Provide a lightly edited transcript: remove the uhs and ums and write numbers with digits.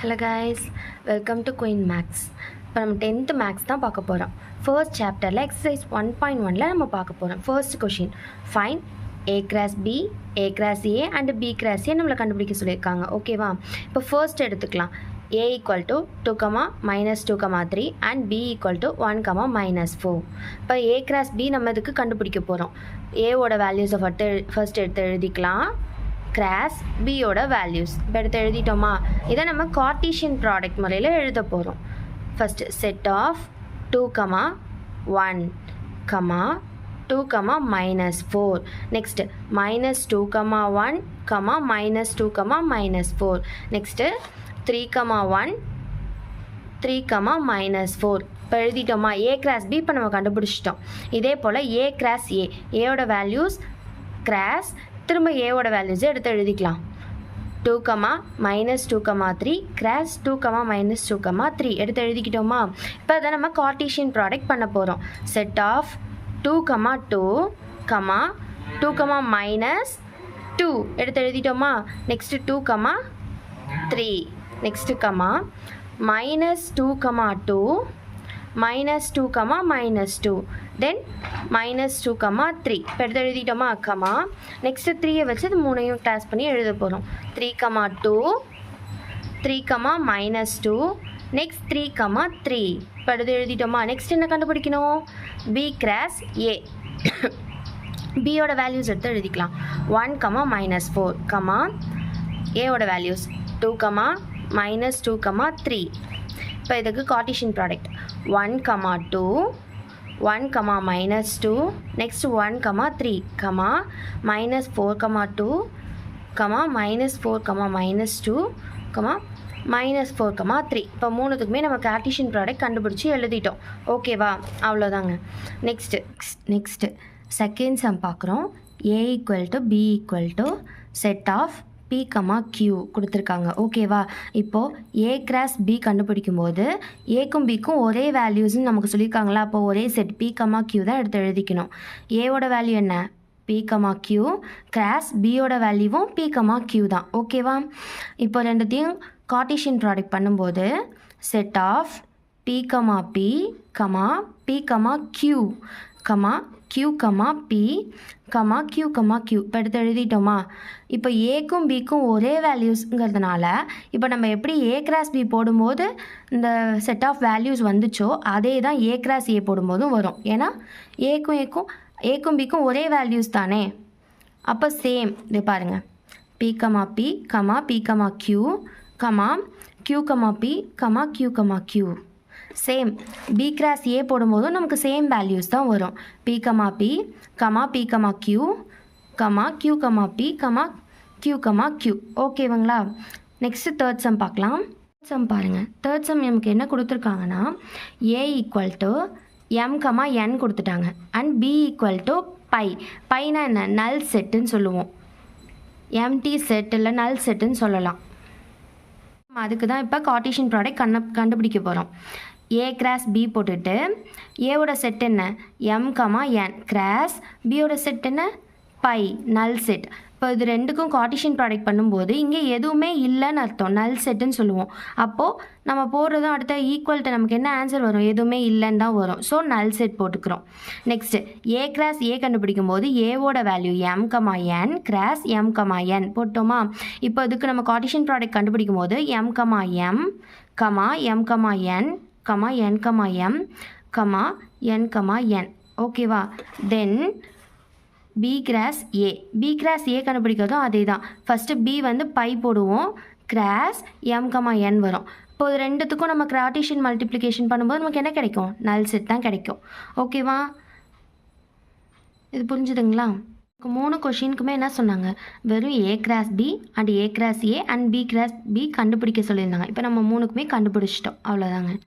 Hello guys, welcome to Queen Max. இப்போ நம்ம 10th maths தான் பார்க்க போகிறோம். ஃபர்ஸ்ட் சாப்டரில் எக்ஸசைஸ் 1.1ல் நம்ம பார்க்க போகிறோம். First question, fine a cross b, a cross a and b cross a நம்மளை கண்டுபிடிக்க சொல்லியிருக்காங்க. ஓகேவா? இப்போ ஃபர்ஸ்ட் எடுத்துக்கலாம். a equal to 2, -2, 3 and b equal to 1, -4. இப்போ a கிராஸ் b நம்ம இதுக்கு கண்டுபிடிக்க போகிறோம். ஏவோட வேல்யூஸை ஃபர்ஸ்ட் எடுத்து எழுதிக்கலாம். கிராஸ் பியோட வேல்யூஸ் இப்போ எடுத்து எழுதிட்டோமா? இதை நம்ம கார்ட்டீசியன் ப்ராடக்ட் முறையில் எழுத போகிறோம். First set of 2, 1, 2, -4. Next -2, 1, -2, -4. Next 3, 1, 3, -4. இப்போ எழுதிட்டோமா? ஏ கிராஸ் பி இப்போ நம்ம கண்டுபிடிச்சிட்டோம். இதே போல் ஏ கிராஸ் ஏயோட வேல்யூஸ் கிராஸ் திரும்ப ஏவோட வேல்யூஸை எடுத்து எழுதிக்கலாம். 2, -2, 3 கிராஸ் 2, -2, 3 எடுத்து எழுதிக்கிட்டோமா? இப்போ அதை நம்ம கார்ட்டீசியன் ப்ராடக்ட் பண்ண போகிறோம். செட் ஆஃப் 2, 2, 2, -2 எடுத்து எழுதிட்டோமா? நெக்ஸ்ட்டு 2, 3 நெக்ஸ்ட்டு -2, 2 -2, -2 தென் -2, 3 இப்போ எடுத்து எழுதிட்டோமா? நெக்ஸ்ட்டு 3யை வச்சு இது 3ஐயும் கிளாஸ் பண்ணி எழுத போகிறோம். 3, 2 3, -2 நெக்ஸ்ட் 3, 3 இப்போ எடுத்து எழுதிட்டோமா? நெக்ஸ்ட் என்ன கண்டுபிடிக்கணும்? பி கிராஸ் ஏ பியோட வேல்யூஸ் எடுத்து எழுதிக்கலாம். 1, -4 ஏவோட வேல்யூஸ் 2, -2, 3. இப்போ இதுக்கு கார்ட்டீசியன் ப்ராடக்ட் 1, 2 1, -2 நெக்ஸ்ட் 1, 3 -4, -2 -4, -2 -4, 3. இப்போ மூணுத்துக்குமே நம்ம கார்ட்டீசியன் ப்ராடக்ட் கண்டுபிடிச்சி எழுதிட்டோம். ஓகேவா? அவ்வளோதாங்க. நெக்ஸ்ட்டு செகண்ட் சம் பார்க்குறோம். a equal to b equal to set of p, q கொடுத்துருக்காங்க. ஓகேவா? இப்போது a கிராஸ் b கண்டுபிடிக்கும் போது ஏக்கும் பிக்கும் ஒரே வேல்யூஸ்ன்னு நமக்கு சொல்லியிருக்காங்களா? அப்போ ஒரே செட் p, q தான் எடுத்து எழுதிக்கணும். ஏவோட வேல்யூ என்ன? p, q கிராஸ் பியோட வேல்யூவும் p, q தான். ஓகேவா? இப்போ ரெண்டுத்தையும் கார்ட்டீசியன் ப்ராடக்ட் பண்ணும்போது set of p, p, q, q, p, q, இப்போ எடுத்து எழுதிட்டோமா? இப்போ ஏக்கும் பிக்கும் ஒரே வேல்யூஸ்ங்கிறதுனால இப்போ நம்ம எப்படி ஏ கிராஸ் பி போடும்போது இந்த செட் ஆஃப் வேல்யூஸ் வந்துச்சோ அதே தான் ஏ கிராஸ் ஏ போடும்போதும் வரும். ஏன்னா ஏக்கும் பிக்கும் ஒரே வேல்யூஸ் தானே. அப்போ சேம் இது பாருங்கள். p, p, q, p, q same B cross A போடும்போதும் நமக்கு சேம் வேல்யூஸ் தான் வரும். p, q, q, ஓகேவங்களா? நெக்ஸ்ட்டு தேர்ட் சம் பார்க்கலாம். சம் பாருங்கள். தேர்ட் சம் நமக்கு என்ன கொடுத்துருக்காங்கன்னா a equal to m, n கொடுத்துட்டாங்க அண்ட் b ஈக்குவல் டு பைனா என்ன? நல் செட்டுன்னு சொல்லுவோம். எம்டி செட் இல்லை நல் செட்டுன்னு சொல்லலாம். அதுக்கு தான் இப்போ கார்ட்டீசியன் ப்ராடக்ட் கண்டுபிடிக்க போகிறோம். ஏ கிராஸ் பி போட்டுட்டு ஏவோட செட் என்ன? m, n கிராஸ் பியோட செட் என்ன? நல் செட். இப்போ இது ரெண்டுக்கும் கார்ட்டீசியன் ப்ராடக்ட் பண்ணும்போது இங்கே எதுவுமே இல்லைன்னு அர்த்தம். நல் செட்டுன்னு சொல்லுவோம். அப்போது நம்ம போடுறதும் அடுத்த ஈக்குவல்ட்டு நமக்கு என்ன ஆன்சர் வரும்? எதுவுமே இல்லைன்னு தான் வரும். ஸோ நல் செட் போட்டுக்கிறோம். நெக்ஸ்ட்டு ஏ கிராஸ் ஏ கண்டுபிடிக்கும் போது ஏவோட value m, n cross m, n போட்டோமா? இப்போ இதுக்கு நம்ம கார்ட்டீசியன் ப்ராடக்ட் கண்டுபிடிக்கும் போது m, n, ஓகேவா? தென் பி கிராஸ் ஏ கண்டுபிடிக்கிறதும் அதே தான். ஃபஸ்ட்டு பி வந்து போடுவோம். கிராஸ் m, n வரும். இப்போது ரெண்டுத்துக்கும் நம்ம கார்ட்டீசியன் மல்டிப்ளிகேஷன் பண்ணும்போது நமக்கு என்ன கிடைக்கும்? நல் செட் தான் கிடைக்கும். ஓகேவா? இது புரிஞ்சுதுங்களா? 3 கொஷினுக்குமே என்ன சொன்னாங்க? வெறும் A cross B and A cross A and B cross B கண்டுபிடிக்க சொல்லியிருந்தாங்க. இப்போ நம்ம 3க்குமே கண்டுபிடிச்சிட்டோம். அவ்வளோதாங்க.